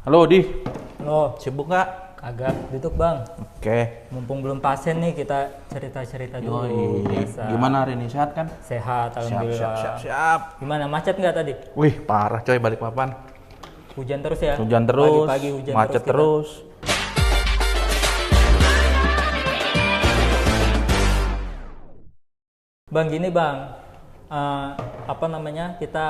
Halo Di, Loh, sibuk nggak? agak duduk bang. Oke. Mumpung belum pasien nih kita cerita-cerita dulu. Yoi. Biasa. Gimana hari ini, sehat kan? Sehat, alhamdulillah. Siap. Gimana, macet nggak tadi? Wih, parah coy balik papan. Hujan terus ya? Hujan terus, Pagi-pagi hujan macet kita. terus. Bang, gini bang. Kita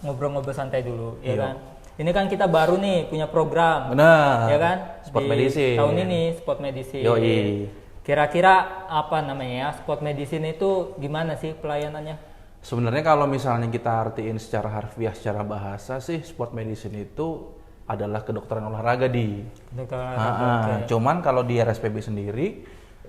ngobrol-ngobrol santai dulu, ya Iya. kan? Ini kan kita baru nih punya program. Benar. Ya kan? Sport Di medicine. Tahun ini sport medicine. Yoi. Kira-kira sport medicine itu gimana sih pelayanannya? Sebenarnya kalau misalnya kita artiin secara harfiah, secara bahasa sih, sport medicine itu adalah kedokteran olahraga di. Dokter Cuman kalau di RSPB sendiri,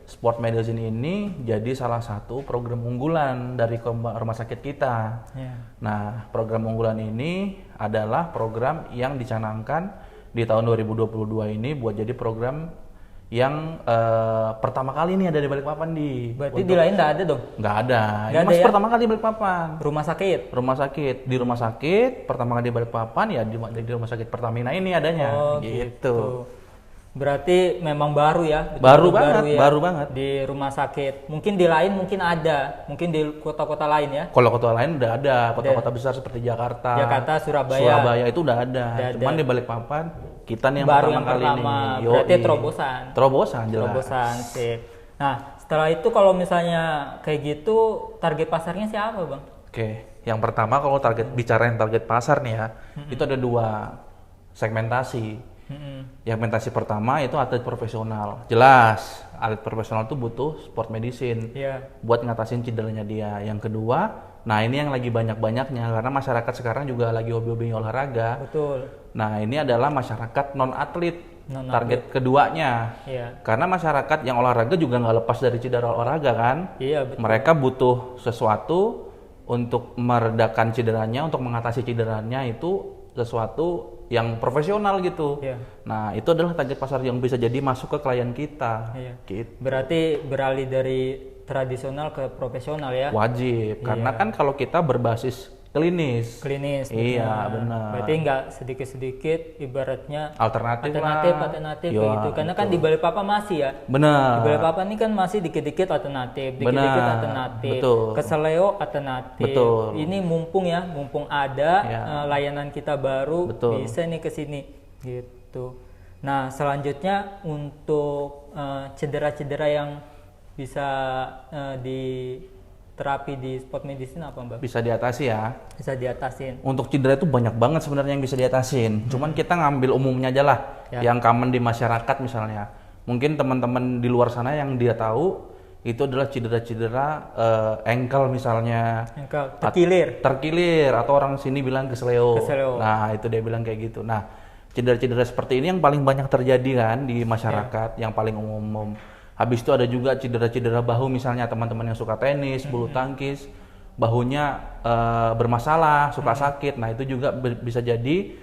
sport medicine ini jadi salah satu program unggulan dari rumah sakit kita. Ya. Nah, program unggulan ini adalah program yang dicanangkan di tahun 2022 ini buat jadi program yang pertama kali ini ada di Balikpapan di. Berarti di lain nggak ada dong? Nggak ada. Nggak Ini ada masih ya? pertama kali di Balikpapan. Rumah sakit? Di rumah sakit pertama kali di Balikpapan ya di rumah sakit Pertamina ini adanya. Oh gitu. Berarti memang baru ya? Baru Betul-betul baru banget. Di rumah sakit. Mungkin di lain mungkin ada, mungkin di kota-kota lain ya? Kalau kota lain udah ada, kota-kota besar seperti Jakarta, Surabaya itu udah ada. Udah Cuman ada. di Balikpapan kita nih yang Baru pertama yang kali pertama. ini. Berarti Yoi. terobosan jelas. Terobosan sih. Nah, setelah itu kalau misalnya kayak gitu, target pasarnya siapa bang? Oke, yang pertama kalau bicarain target pasar nih ya, itu ada dua segmentasi. Segmentasi pertama itu atlet profesional. Jelas, atlet profesional itu butuh sport medicine Iya. buat ngatasin cederanya dia. Yang kedua, nah ini yang lagi banyak-banyaknya karena masyarakat sekarang juga lagi hobi-hobi olahraga. Betul. Nah, ini adalah masyarakat non-atlet. Non-atlet. Target keduanya. Iya. Karena masyarakat yang olahraga juga nggak lepas dari cedera olahraga kan. Iya betul. Mereka butuh sesuatu untuk meredakan cederanya, untuk mengatasi cederanya itu sesuatu yang profesional gitu. Iya. Nah, itu adalah target pasar yang bisa jadi masuk ke klien kita. Iya. Gitu. Berarti beralih dari tradisional ke profesional ya? Wajib, karena kan kalau kita berbasis klinis. Klinis. Iya, benar. Berarti nggak sedikit-sedikit ibaratnya Alternatif alternatif Ya, kayak gitu. Karena kan di Balikpapan masih ya. Benar. Di Balikpapan ini kan masih dikit-dikit alternatif, dikit-dikit Benar, alternatif. betul. Ke Seleo alternatif. Betul. Ini mumpung ada Ya. layanan kita baru, Betul. bisa nih ke sini gitu. Nah, selanjutnya untuk cedera-cedera yang bisa diterapi di sport medicine apa Mbak? Bisa diatasi ya. Bisa diatasin. Untuk cedera itu banyak banget sebenarnya yang bisa diatasin. Cuman kita ngambil umumnya aja lah, Ya. yang common di masyarakat misalnya. Mungkin teman-teman di luar sana yang dia tahu itu adalah cedera-cedera ankle misalnya. Engkau terkilir. Terkilir atau orang sini bilang kesleo. Kesleo. Nah, itu dia bilang kayak gitu. Nah, cedera-cedera seperti ini yang paling banyak terjadi kan di masyarakat, yang paling umum. Habis itu ada juga cedera-cedera bahu misalnya teman-teman yang suka tenis, bulu tangkis, bahunya bermasalah, suka sakit. Nah, itu juga bisa jadi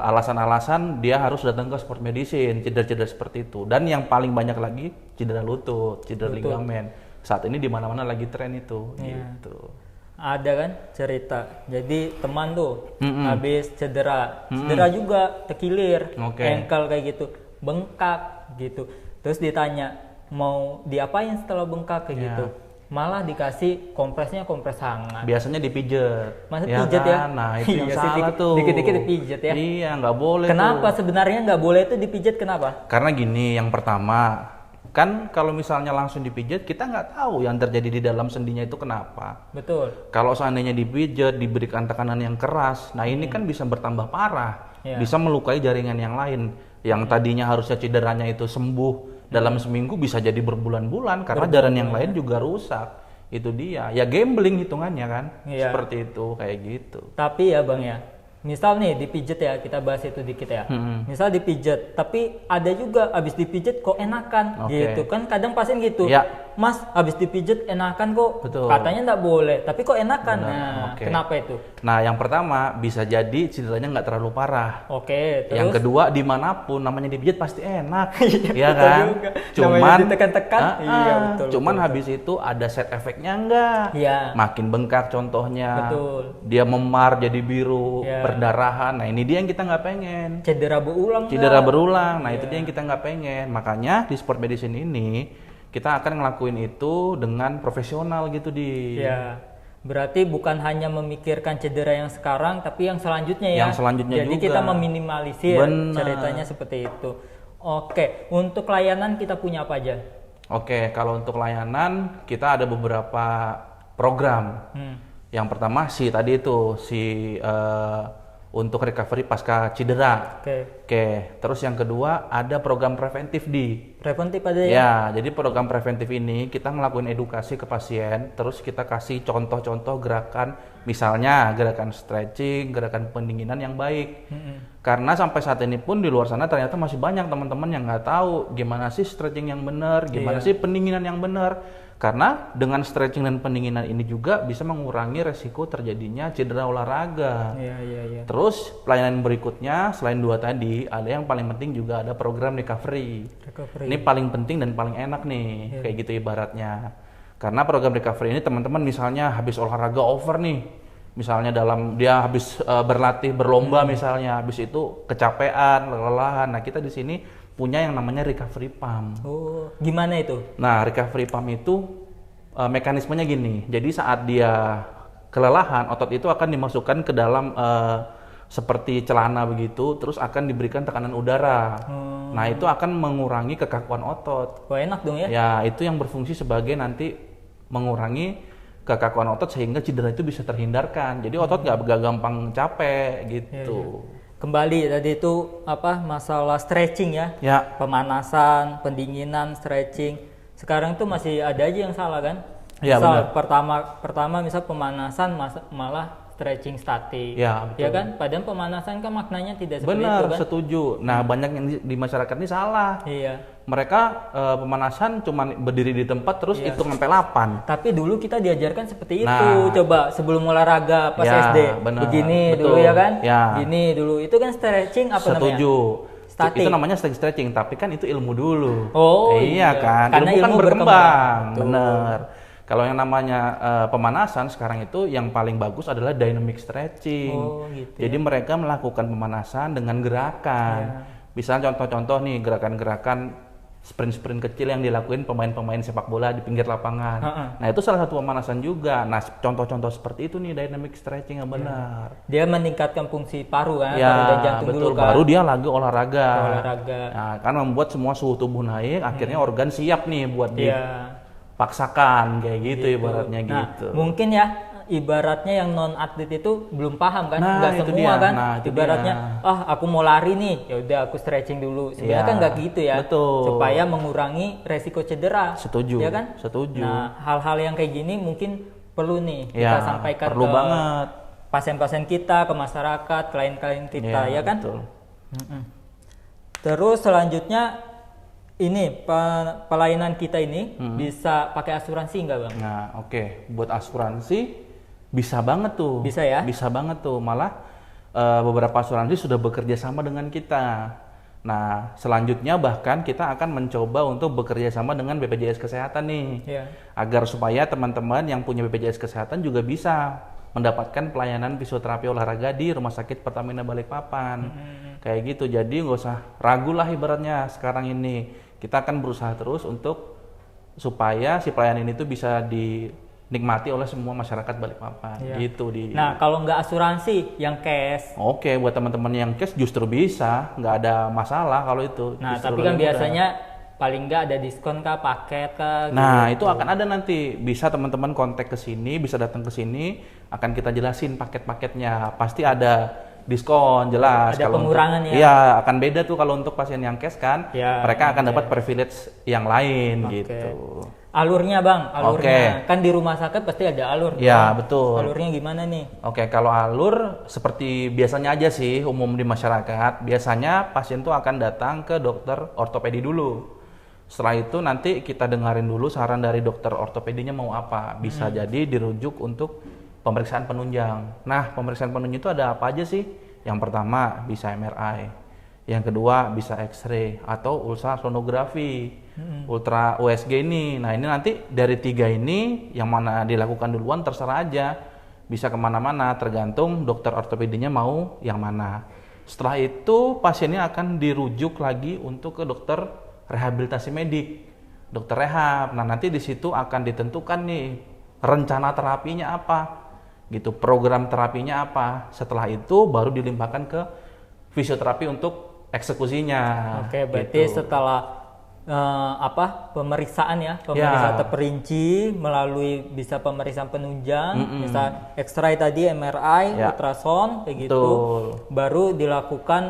alasan-alasan dia harus datang ke sport medicine, cedera-cedera seperti itu. Dan yang paling banyak lagi cedera lutut, cedera ligamen. Saat ini di mana-mana lagi tren itu gitu. Ada kan cerita, jadi teman tuh habis cedera juga terkilir, Oke. ankle kayak gitu, bengkak gitu. Terus ditanya mau diapain setelah bengkak kayak gitu, malah dikasih kompresnya kompres hangat. Biasanya dipijet. Masa pijet ya? kan? Nah, itu yang Iya sih, salah tuh. dikit-dikit dipijet ya. Iya, nggak boleh Kenapa tuh. sebenarnya nggak boleh itu dipijat, kenapa? Karena gini, yang pertama, kan kalau misalnya langsung dipijet, kita nggak tahu yang terjadi di dalam sendinya itu kenapa. Betul. Kalau seandainya dipijet, diberikan tekanan yang keras, nah ini kan bisa bertambah parah. Iya. Bisa melukai jaringan yang lain. Yang tadinya harusnya cederanya itu sembuh dalam seminggu bisa jadi berbulan-bulan karena jaringan yang lain juga rusak. Itu dia. Ya gambling hitungannya kan. Iya. Seperti itu, kayak gitu. Tapi ya bang ya, misal nih dipijet ya, kita bahas itu dikit ya. Misal dipijet, tapi ada juga abis dipijet kok enakan Oke. gitu kan, kadang pasien gitu. Ya. Mas habis dipijet enakan kok. Betul. Katanya nggak boleh, tapi kok enakan. Benar, Nah, oke. kenapa itu? Nah, yang pertama bisa jadi cederanya nggak terlalu parah. Oke, terus Yang kedua, dimanapun namanya dipijit pasti enak, ya betul kan? juga. Namanya Cuman ditekan-tekan, iya, betul, cuman betul, habis itu ada side efeknya enggak? Iya. Makin bengkak contohnya. Betul. Dia memar jadi biru, Iya. perdarahan. Nah, ini dia yang kita nggak pengen. Cedera berulang. Cedera nggak? berulang. Nah, itu Iya. dia yang kita nggak pengen. Makanya di sport medicine ini kita akan ngelakuin itu dengan profesional gitu di. Ya, berarti bukan hanya memikirkan cedera yang sekarang, tapi yang selanjutnya ya. Yang selanjutnya Jadi juga. kita meminimalisir Benar. ceritanya seperti itu. Oke, untuk layanan kita punya apa aja? Oke, kalau untuk layanan kita ada beberapa program. Yang pertama tadi itu untuk recovery pasca cedera. Oke, Oke, terus yang kedua ada program preventif di. preventif aja ya? Ya, jadi program preventif ini kita ngelakuin edukasi ke pasien, terus kita kasih contoh-contoh gerakan, misalnya gerakan stretching, gerakan pendinginan yang baik. Karena sampai saat ini pun di luar sana ternyata masih banyak teman-teman yang nggak tahu gimana sih stretching yang benar, gimana sih pendinginan yang benar. Karena dengan stretching dan pendinginan ini juga bisa mengurangi resiko terjadinya cedera olahraga. Iya, iya, iya. Terus pelayanan berikutnya selain dua tadi, ada yang paling penting juga ada program recovery. Recovery. Ini paling penting dan paling enak nih, kayak gitu ibaratnya. Karena program recovery ini teman-teman misalnya habis olahraga over nih, misalnya dia habis berlatih berlomba misalnya, habis itu kecapean, kelelahan. Nah, kita di sini punya yang namanya recovery pump. Oh, gimana itu? Nah, recovery pump itu mekanismenya gini. Jadi saat dia kelelahan, otot itu akan dimasukkan ke dalam seperti celana begitu, terus akan diberikan tekanan udara. Nah, itu akan mengurangi kekakuan otot. Wah, enak dong ya? Ya, itu yang berfungsi sebagai nanti mengurangi kekakuan otot sehingga cedera itu bisa terhindarkan. Jadi otot nggak gampang capek gitu. Kembali tadi itu apa masalah stretching ya? Ya, Pemanasan, pendinginan, stretching. Sekarang tuh masih ada aja yang salah kan? Ya, misal pertama misal pemanasan malah stretching statik. Ya, betul. Ya kan? Padahal pemanasan kan maknanya tidak seperti benar, itu kan? setuju. Nah, banyak yang di masyarakat ini salah. Iya. Mereka pemanasan cuma berdiri di tempat terus hitung sampai 8. Tapi dulu kita diajarkan seperti itu. Nah. Coba sebelum olahraga pas Ya, SD. benar. Begini Betul. dulu ya kan? Ya. Gini dulu. Itu kan stretching apa namanya? Setuju. Statik. Itu namanya stretching, tapi kan itu ilmu dulu. Oh, iya iya. kan. Karena ilmu kan ilmu berkembang. berkembang. Betul. Bener. Kalau yang namanya pemanasan sekarang itu yang paling bagus adalah dynamic stretching. Oh, gitu Jadi mereka melakukan pemanasan dengan gerakan. Misalnya contoh-contoh nih gerakan-gerakan sprint-sprint kecil yang dilakuin pemain-pemain sepak bola di pinggir lapangan. Nah, itu salah satu pemanasan juga. Nah, contoh-contoh seperti itu nih dynamic stretching yang benar. Dia meningkatkan fungsi paru kan, Ya, paru dan jantung betul. dulu kan. Baru dia lagi olahraga. Olahraga. Nah, kan membuat semua suhu tubuh naik, akhirnya organ siap nih buat Iya. dipaksakan kayak gitu ibaratnya Nah, gitu. mungkin ya ibaratnya yang non atlet itu belum paham kan, Nah, nggak itu semua dia. kan. Nah, itu Ibaratnya, dia. aku mau lari nih, ya udah aku stretching dulu. Sebenarnya Iya, kan nggak gitu ya. betul. Supaya mengurangi resiko cedera. Setuju. Ya kan? Setuju. Nah, hal-hal yang kayak gini mungkin perlu nih Ya, kita sampaikan perlu ke banget. pasien-pasien kita, ke masyarakat, klien-klien kita, ya kan? Betul. Terus selanjutnya ini pelayanan kita ini bisa pakai asuransi nggak bang? Nah, oke. Buat asuransi bisa banget tuh. Bisa ya? Bisa banget tuh. Malah beberapa asuransi sudah bekerja sama dengan kita. Nah, selanjutnya bahkan kita akan mencoba untuk bekerja sama dengan BPJS Kesehatan nih. Iya. Agar supaya teman-teman yang punya BPJS Kesehatan juga bisa mendapatkan pelayanan fisioterapi olahraga di Rumah Sakit Pertamina Balikpapan. Kayak gitu. Jadi nggak usah ragu lah ibaratnya sekarang ini. Kita akan berusaha terus untuk supaya si pelayanan itu bisa dinikmati oleh semua masyarakat Balikpapan. Iya. Gitu Nah, kalau nggak asuransi, yang cash. Oke, buat teman-teman yang cash justru bisa, nggak ada masalah kalau itu. Nah, Justru tapi kan lebih murah. biasanya paling nggak ada diskon kah, paket kah? Nah, gitu. itu akan ada nanti. Bisa teman-teman kontak ke sini, bisa datang ke sini, akan kita jelasin paket-paketnya. Pasti ada diskon, jelas. Ada pengurangan ya? Iya, akan beda tuh kalau untuk pasien yang cash kan. Ya, mereka akan dapat privilege yang lain gitu. Alurnya bang, alurnya. Oke. Kan di rumah sakit pasti ada alur. Ya, Bang. betul. Alurnya gimana nih? Oke, kalau alur seperti biasanya aja sih umum di masyarakat. Biasanya pasien tuh akan datang ke dokter ortopedi dulu. Setelah itu nanti kita dengarin dulu saran dari dokter ortopedinya mau apa. Bisa jadi dirujuk untuk pemeriksaan penunjang. Nah, pemeriksaan penunjang itu ada apa aja sih? Yang pertama bisa MRI, yang kedua bisa X-ray atau ultrasonografi, ultra USG ini. Nah, ini nanti dari 3 ini yang mana dilakukan duluan terserah aja. Bisa kemana-mana tergantung dokter ortopedinya mau yang mana. Setelah itu pasiennya akan dirujuk lagi untuk ke dokter rehabilitasi medik, dokter rehab. Nah, nanti di situ akan ditentukan nih rencana terapinya apa, gitu, program terapinya apa. Setelah itu baru dilimpahkan ke fisioterapi untuk eksekusinya. Oke, berarti gitu. setelah pemeriksaan terperinci melalui bisa pemeriksaan penunjang, bisa X-ray tadi, MRI, ultrasound kayak gitu, Betul. baru dilakukan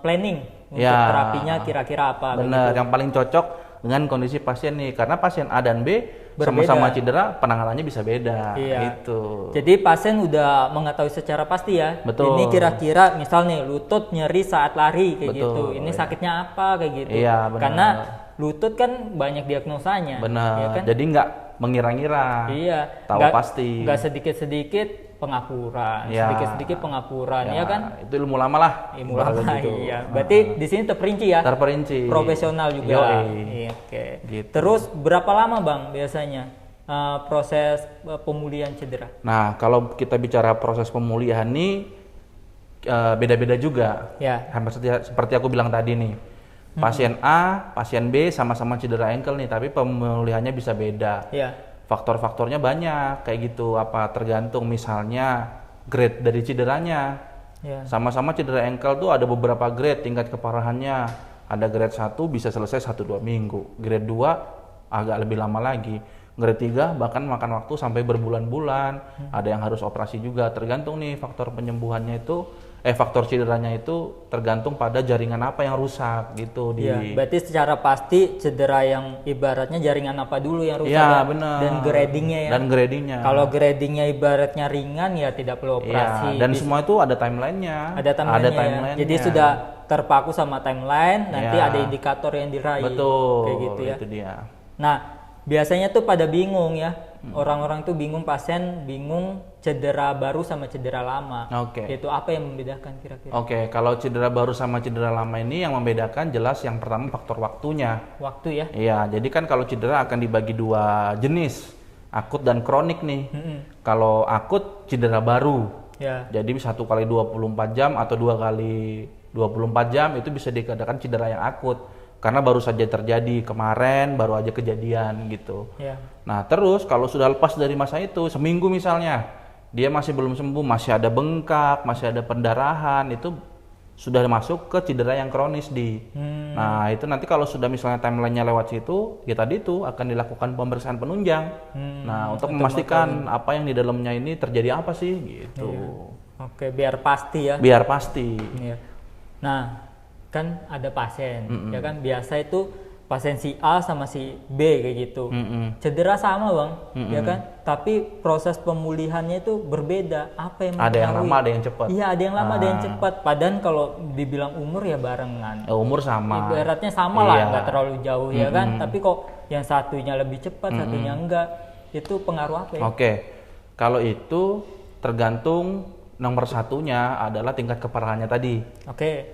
planning untuk terapinya kira-kira apa. Benar, yang paling cocok dengan kondisi pasien nih, karena pasien A dan B sama-sama cedera, penanganannya bisa beda. Gitu. Jadi pasien udah mengetahui secara pasti ya. Betul. Ini kira-kira misal nih lutut nyeri saat lari kayak gitu. Ini sakitnya apa kayak gitu. Iya, benar. Karena lutut kan banyak diagnosanya. Benar. Ya kan? Jadi nggak mengira-ngira. Iya. Tahu pasti. Nggak sedikit-sedikit pengapuran, sedikit-sedikit pengapuran, ya kan? Itu ilmu lama lah. Ilmu lama, iya. Berarti di sini terperinci ya? Terperinci. Profesional juga. Iya, oke. Gitu. Terus berapa lama Bang biasanya proses pemulihan cedera? Nah, kalau kita bicara proses pemulihan nih beda-beda juga. Ya. Seperti aku bilang tadi nih. Pasien A, pasien B sama-sama cedera ankle nih, tapi pemulihannya bisa beda. Ya. Faktor-faktornya banyak kayak gitu, tergantung misalnya grade dari cederanya. Sama-sama cedera ankle tuh ada beberapa grade tingkat keparahannya. Ada grade 1 bisa selesai 1-2 minggu, grade 2 agak lebih lama lagi, grade 3 bahkan makan waktu sampai berbulan-bulan. Ada yang harus operasi juga, tergantung nih faktor penyembuhannya itu, faktor cederanya itu tergantung pada jaringan apa yang rusak gitu. Berarti secara pasti cedera yang ibaratnya jaringan apa dulu yang rusak bener. Dan gradingnya ya. Dan gradingnya. Kalau gradingnya ibaratnya ringan ya tidak perlu operasi. Dan semua itu ada timelinenya. Ada timelinenya. Jadi sudah terpaku sama timeline, nanti ada indikator yang diraih. Betul. Kayak gitu ya. Itu dia. Nah, biasanya tuh pada bingung ya. Orang-orang tuh bingung, pasien bingung cedera baru sama cedera lama. Itu apa yang membedakan kira-kira? Kalau cedera baru sama cedera lama ini yang membedakan jelas yang pertama faktor waktunya. Waktu ya? Iya, jadi kan kalau cedera akan dibagi 2 jenis, akut dan kronik nih. Kalau akut cedera baru. Jadi 1 kali 24 jam atau 2 kali 24 jam itu bisa dikatakan cedera yang akut. Karena baru saja terjadi kemarin, baru aja kejadian gitu. Nah, terus kalau sudah lepas dari masa itu, seminggu misalnya, dia masih belum sembuh, masih ada bengkak, masih ada pendarahan, itu sudah masuk ke cedera yang kronis Nah, itu nanti kalau sudah misalnya timelinenya lewat situ, ya tadi itu akan dilakukan pemeriksaan penunjang. Nah, untuk memastikan apa yang di dalamnya ini terjadi apa sih gitu. Biar pasti ya. Biar pasti. Nah, kan ada pasien, ya kan biasa itu pasien si A sama si B kayak gitu, cedera sama Bang, ya kan, tapi proses pemulihannya itu berbeda. Apa yang ada yang lama, ada yang cepat. Iya, ada yang lama, ada yang cepat. Padahal kalau dibilang umur ya barengan. Umur sama. Ibaratnya sama lah, nggak terlalu jauh ya kan. Tapi kok yang satunya lebih cepat, satunya enggak, itu pengaruh apa ya? Kalau itu tergantung. Nomor satunya adalah tingkat keparahannya tadi.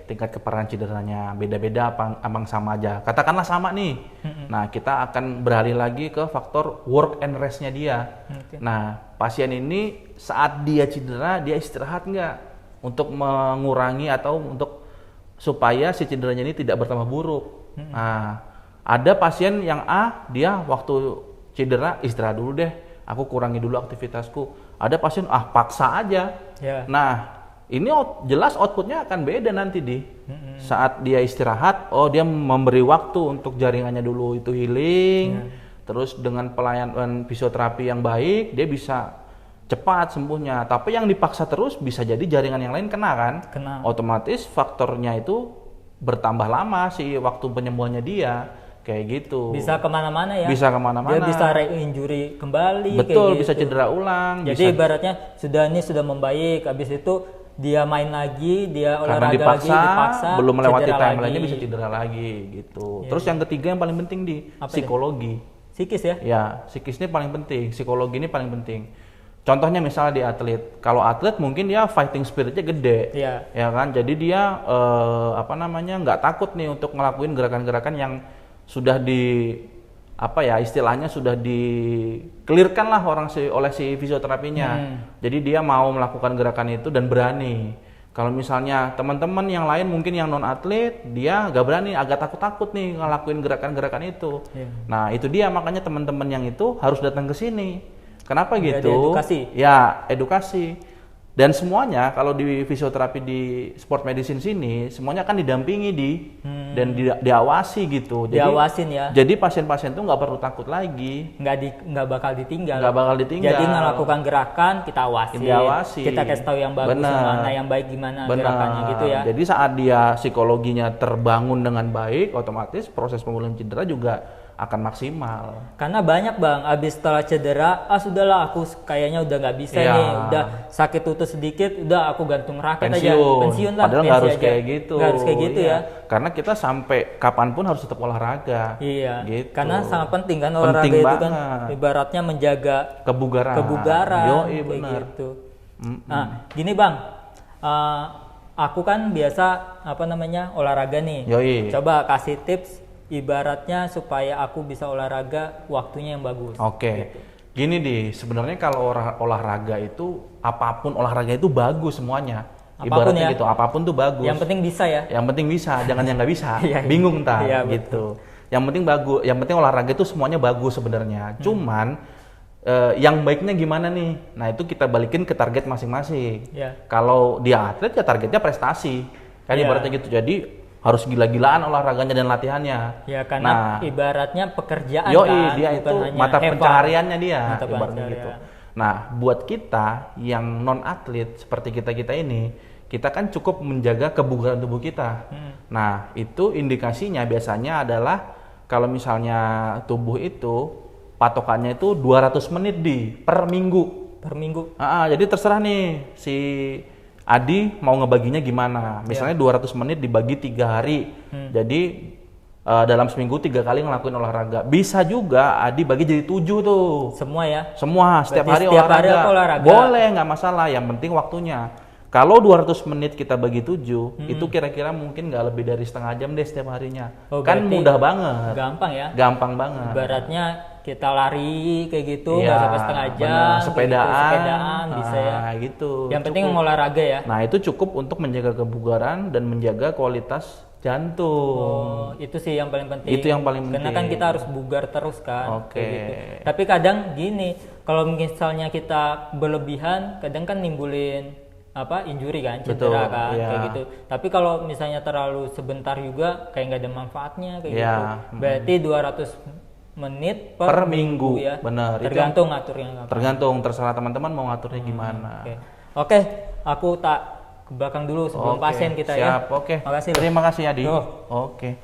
Tingkat keparahan cederanya beda-beda apa sama aja. Katakanlah sama nih. Nah, kita akan beralih lagi ke faktor work and rest-nya dia. Nah, pasien ini saat dia cedera, dia istirahat nggak untuk mengurangi atau untuk supaya si cederanya ini tidak bertambah buruk. Nah, ada pasien yang A, dia waktu cedera istirahat dulu deh. Aku kurangi dulu aktivitasku. Ada pasien paksa aja. Nah, ini jelas outputnya akan beda nanti saat dia istirahat. Dia memberi waktu untuk jaringannya dulu itu healing. Terus dengan pelayanan fisioterapi yang baik, dia bisa cepat sembuhnya. Tapi yang dipaksa terus bisa jadi jaringan yang lain kena kan? Otomatis faktornya itu bertambah lama sih waktu penyembuhannya dia. Kayak gitu. Bisa kemana-mana ya? Bisa kemana-mana. Dia bisa re-injury kembali. Betul, kayak bisa gitu. cedera ulang. Jadi ibaratnya sudah membaik, habis itu dia main lagi, dia Karena olahraga dipaksa, belum melewati cedera timeline-nya lagi. bisa cedera lagi gitu. Iya, Terus yang ketiga yang paling penting di Apa psikologi. Psikis ya? Ya, psikis ini paling penting, psikologi ini paling penting. Contohnya misalnya di atlet, kalau atlet mungkin dia fighting spiritnya gede, Iya. ya kan. Jadi dia nggak takut nih untuk ngelakuin gerakan-gerakan yang sudah istilahnya sudah di-clearkan lah oleh si fisioterapinya. Jadi dia mau melakukan gerakan itu dan berani. Kalau misalnya teman-teman yang lain mungkin yang non atlet, dia nggak berani, agak takut-takut nih ngelakuin gerakan-gerakan itu. Iya. Nah itu dia makanya teman-teman yang itu harus datang ke sini. Kenapa Biar gitu? diedukasi. Ya edukasi. Dan semuanya kalau di fisioterapi di sport medicine sini semuanya kan didampingi dan diawasi gitu. Jadi, Diawasin ya. Jadi pasien-pasien tuh nggak perlu takut lagi. Nggak bakal ditinggal. Nggak bakal ditinggal. Jadi melakukan gerakan kita awasin. Diawasi. Kita kasih tahu yang bagus Bener. mana, yang baik gimana gerakannya gitu ya. Jadi saat dia psikologinya terbangun dengan baik, otomatis proses pemulihan cedera juga akan maksimal. Karena banyak bang, abis setelah cedera, sudahlah aku kayaknya udah nggak bisa Iya. nih, udah sakit lutut sedikit, udah aku gantung raket aja, Pensiun. pensiun lah. Padahal nggak pensi harus aja. kayak gitu. Nggak harus kayak gitu Iya. ya. Karena kita sampai kapanpun harus tetap olahraga. Iya. Gitu. Karena sangat penting kan Penting olahraga itu kan, banget. ibaratnya menjaga Kebugaran. kebugaran, Yoi, kayak benar. gitu. Nah, gini bang, aku kan biasa olahraga nih. Yoi. Coba kasih tips. Ibaratnya supaya aku bisa olahraga waktunya yang bagus. Oke. Gini sebenarnya kalau olahraga itu apapun olahraga itu bagus semuanya. Apapun Ibaratnya ya. gitu, apapun tuh bagus. Yang penting bisa ya. Yang penting bisa, jangan yang nggak bisa. Iya, iya. Bingung ntar Iya, gitu. Yang penting bagus, yang penting olahraga itu semuanya bagus sebenarnya. Cuman yang baiknya gimana nih? Nah, itu kita balikin ke target masing-masing. Iya. Kalau dia atlet ya targetnya prestasi. Kan Iya. ibaratnya gitu. Jadi harus gila-gilaan olahraganya dan latihannya. Ya karena ibaratnya pekerjaan kan, dia bukan itu hanya mata have fun. pencahariannya dia, Mata ibaratnya pencaharian. gitu. Nah, buat kita yang non atlet seperti kita ini, kita kan cukup menjaga kebugaran tubuh kita. Nah, itu indikasinya biasanya adalah kalau misalnya tubuh itu patokannya itu 200 menit per minggu. Per minggu. Jadi terserah nih si Adi mau ngebaginya gimana. Misalnya 200 menit dibagi 3 hari. Jadi dalam seminggu 3 kali ngelakuin olahraga. Bisa juga Adi bagi jadi 7 tuh. Semua ya. Semua setiap Berarti hari setiap olahraga. hari aku olahraga. Boleh, nggak masalah. Yang penting waktunya. Kalau 200 menit kita bagi 7, itu kira-kira mungkin nggak lebih dari setengah jam deh setiap harinya. Oh, Kan berarti mudah banget. Gampang ya. Gampang banget. Ibaratnya kita lari kayak gitu, Iya, nggak sampai setengah jam. benar. kayak Sepedaan, gitu. Sepedaan bisa ya. Gitu. Yang penting Cukup. olahraga ya. Nah, itu cukup untuk menjaga kebugaran dan menjaga kualitas jantung. Oh, itu sih yang paling penting. Itu yang paling Karena penting. kan kita harus bugar terus kan. Oke. kayak gitu. Tapi kadang gini, kalau misalnya kita berlebihan, kadang kan nimbulin injury kan, cedera Betul, kan, iya. kayak gitu. Tapi kalau misalnya terlalu sebentar juga, kayak nggak ada manfaatnya kayak Iya, gitu. Berarti 200 menit Per minggu, ya. benar. Itu Tergantung ngaturnya. Tergantung, terserah teman-teman mau ngaturnya gimana. Oke, aku tak ke belakang dulu sebelum Oke, pasien kita ya. siap. Oke. Makasih. Terima kasih Adi. Tuh. Oke.